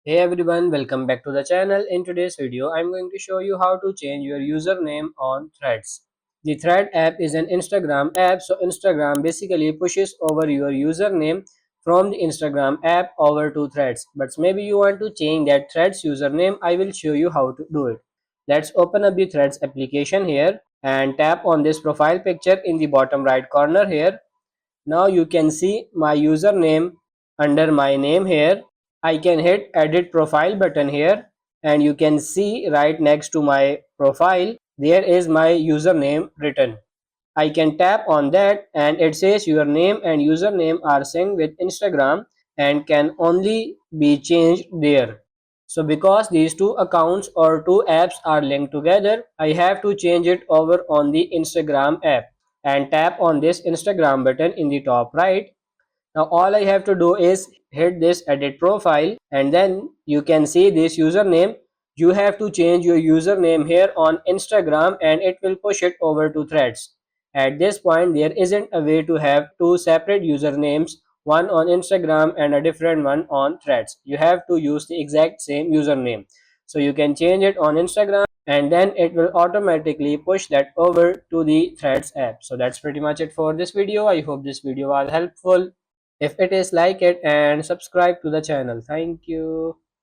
Hey everyone, welcome back to the channel. In today's video, I'm going to show you how to change your username on Threads. The Thread app is an Instagram app, so Instagram basically pushes over your username from the Instagram app over to Threads. But maybe you want to change that Threads username. I will show you how to do it. Let's open up the Threads application here and tap on this profile picture in the bottom right corner here. Now you can see my username under my name here. I can hit edit profile button here and you can see right next to my profile there is my username written. I can tap on that and it says your name and username are synced with Instagram and can only be changed there. So because these two accounts or two apps are linked together, I have to change it over on the Instagram app and tap on this Instagram button in the top right. Now all I have to do is hit this edit profile and then you can see this username. You have to change your username here on Instagram and it will push it over to Threads. At this point there isn't a way to have two separate usernames, one on Instagram and a different one on Threads. You have to use the exact same username. So you can change it on Instagram and then it will automatically push that over to the Threads app. So that's pretty much it for this video. I hope this video was helpful. If it is, like it and subscribe to the channel. Thank you.